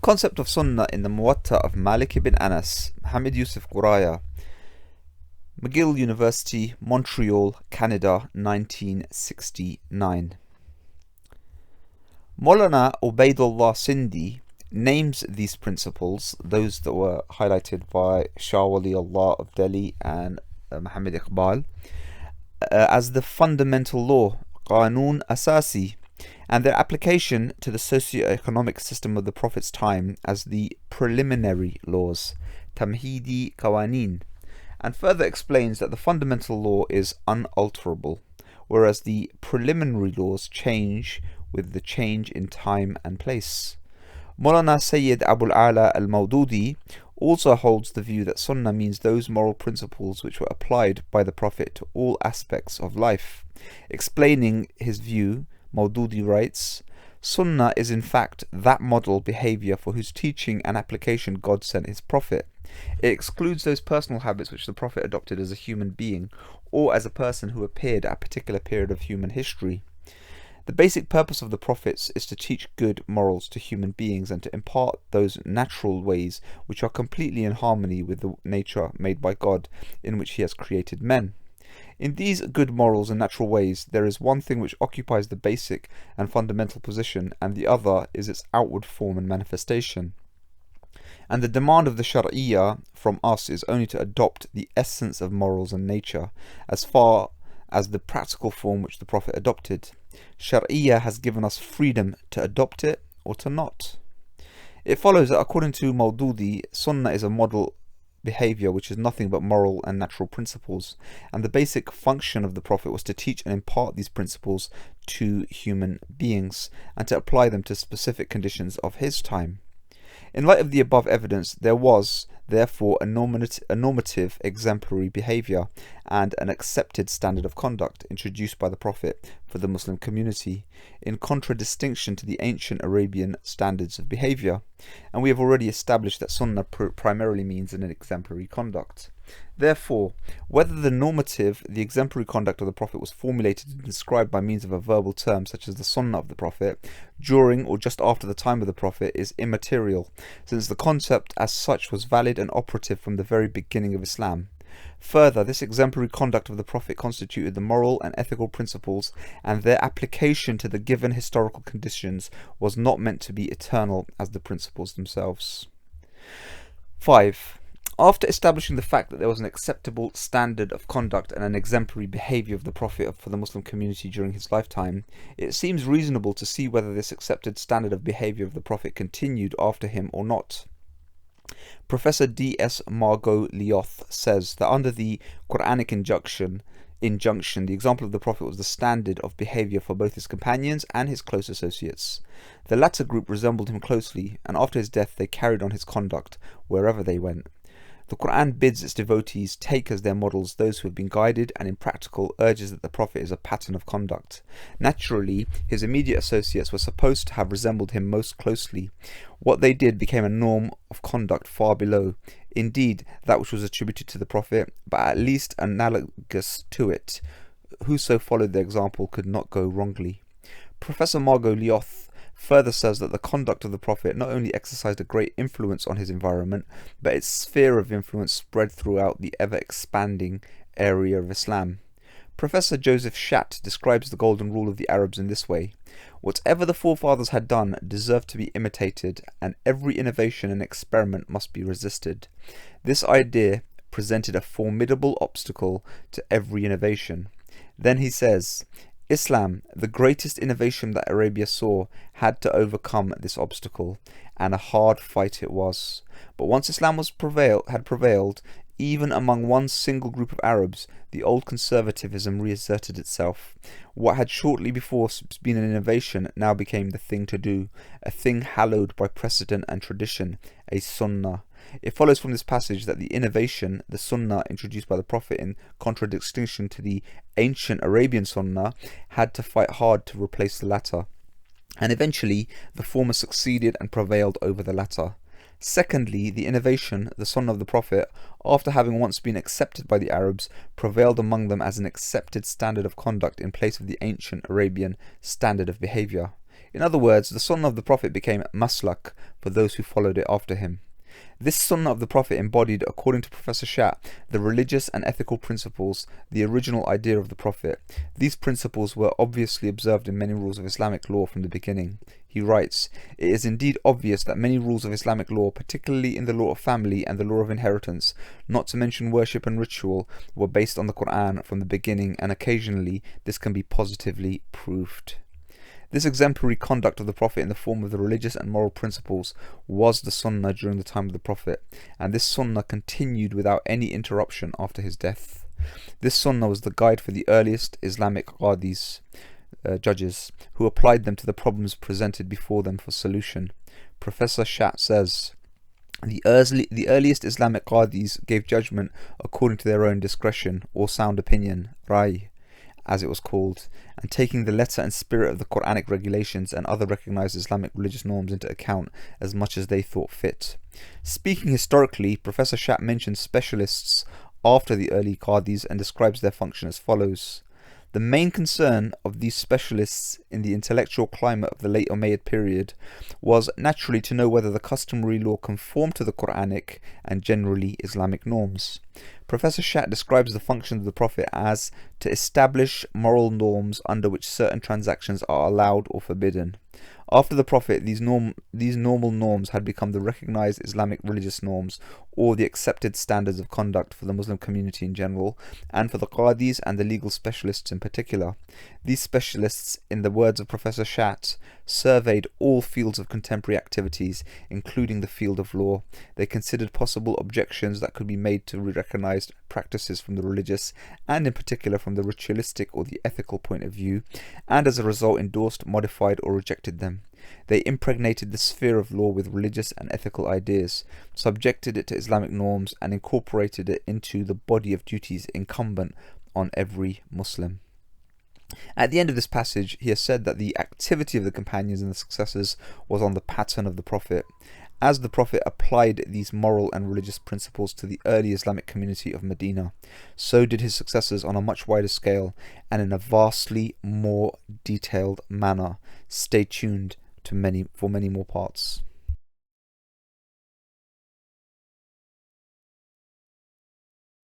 The concept of sunnah in the Muwatta of Malik ibn Anas, Mohammed Yusuf Guraya, Mcgill University, Montreal, Canada, 1969. Maulana Ubaidullah Sindhi names these principles, those that were highlighted by Shah Wali Allah of Delhi and Muhammad Iqbal, as the fundamental law, Qanun Asasi, and their application to the socio-economic system of the Prophet's time as the preliminary laws, Tamhidi Qawanin, and further explains that the fundamental law is unalterable, whereas the preliminary laws change with the change in time and place. Maulana Sayyid Abul Ala al-Mawdudi also holds the view that Sunnah means those moral principles which were applied by the Prophet to all aspects of life. Explaining his view, Mawdudi writes, Sunnah is in fact that model behaviour for whose teaching and application God sent his Prophet. It excludes those personal habits which the Prophet adopted as a human being or as a person who appeared at a particular period of human history. The basic purpose of the prophets is to teach good morals to human beings and to impart those natural ways which are completely in harmony with the nature made by God in which he has created men. In these good morals and natural ways, there is one thing which occupies the basic and fundamental position, and the other is its outward form and manifestation. And the demand of the Shari'ah from us is only to adopt the essence of morals and nature, as far as the practical form which the Prophet adopted. Shari'ah has given us freedom to adopt it or to not. It follows that according to Mawdudi, Sunnah is a model behaviour which is nothing but moral and natural principles, and the basic function of the Prophet was to teach and impart these principles to human beings and to apply them to specific conditions of his time. In light of the above evidence, there was, therefore, a normative exemplary behaviour and an accepted standard of conduct introduced by the Prophet for the Muslim community, in contradistinction to the ancient Arabian standards of behaviour, and we have already established that Sunnah primarily means an exemplary conduct. Therefore, whether the normative, the exemplary conduct of the Prophet was formulated and described by means of a verbal term such as the Sunnah of the Prophet, during or just after the time of the Prophet, is immaterial, since the concept as such was valid and operative from the very beginning of Islam. Further, this exemplary conduct of the Prophet constituted the moral and ethical principles, and their application to the given historical conditions was not meant to be eternal as the principles themselves. 5. After establishing the fact that there was an acceptable standard of conduct and an exemplary behaviour of the Prophet for the Muslim community during his lifetime, it seems reasonable to see whether this accepted standard of behaviour of the Prophet continued after him or not. Professor D.S. Margolioth says that under the Qur'anic injunction, the example of the Prophet was the standard of behaviour for both his companions and his close associates. The latter group resembled him closely, and after his death they carried on his conduct wherever they went. The Qur'an bids its devotees take as their models those who have been guided, and in practical urges that the Prophet is a pattern of conduct. Naturally, his immediate associates were supposed to have resembled him most closely. What they did became a norm of conduct far below, indeed, that which was attributed to the Prophet, but at least analogous to it. Whoso followed their example could not go wrongly. Professor Margolioth further says that the conduct of the Prophet not only exercised a great influence on his environment, but its sphere of influence spread throughout the ever-expanding area of Islam. Professor Joseph Schatt describes the golden rule of the Arabs in this way: whatever the forefathers had done deserved to be imitated, and every innovation and experiment must be resisted. This idea presented a formidable obstacle to every innovation. Then he says, Islam, the greatest innovation that Arabia saw, had to overcome this obstacle, and a hard fight it was. But once Islam had prevailed, even among one single group of Arabs, the old conservatism reasserted itself. What had shortly before been an innovation now became the thing to do, a thing hallowed by precedent and tradition, a sunnah. It follows from this passage that the innovation, the sunnah introduced by the Prophet in contradistinction to the ancient Arabian sunnah, had to fight hard to replace the latter, and eventually the former succeeded and prevailed over the latter. Secondly, the innovation, the sunnah of the Prophet, after having once been accepted by the Arabs, prevailed among them as an accepted standard of conduct in place of the ancient Arabian standard of behaviour. In other words, the Sunnah of the Prophet became maslak for those who followed it after him. This Sunnah of the Prophet embodied, according to Professor Shat, the religious and ethical principles, the original idea of the Prophet. These principles were obviously observed in many rules of Islamic law from the beginning. He writes, "It is indeed obvious that many rules of Islamic law, particularly in the law of family and the law of inheritance, not to mention worship and ritual, were based on the Qur'an from the beginning, and occasionally this can be positively proved." This exemplary conduct of the Prophet in the form of the religious and moral principles was the Sunnah during the time of the Prophet, and this Sunnah continued without any interruption after his death. This Sunnah was the guide for the earliest Islamic qadis, judges, who applied them to the problems presented before them for solution. Professor Shat says, the earliest Islamic qadis gave judgment according to their own discretion or sound opinion, rai, as it was called, and taking the letter and spirit of the Qur'anic regulations and other recognized Islamic religious norms into account as much as they thought fit. Speaking historically, Professor Shat mentions specialists after the early qadis and describes their function as follows. The main concern of these specialists in the intellectual climate of the late Umayyad period was naturally to know whether the customary law conformed to the Qur'anic and generally Islamic norms. Professor Shat describes the function of the Prophet as to establish moral norms under which certain transactions are allowed or forbidden. After the Prophet, these normal norms had become the recognized Islamic religious norms, or the accepted standards of conduct for the Muslim community in general, and for the qadis and the legal specialists in particular. These specialists, in the words of Professor Shat, surveyed all fields of contemporary activities, including the field of law. They considered possible objections that could be made to recognized practices from the religious, and in particular from the ritualistic or the ethical point of view, and as a result endorsed, modified, or rejected them. They impregnated the sphere of law with religious and ethical ideas, subjected it to Islamic norms, and incorporated it into the body of duties incumbent on every Muslim. At the end of this passage, he has said that the activity of the companions and the successors was on the pattern of the Prophet. As the Prophet applied these moral and religious principles to the early Islamic community of Medina, so did his successors on a much wider scale and in a vastly more detailed manner. Stay tuned for many more parts.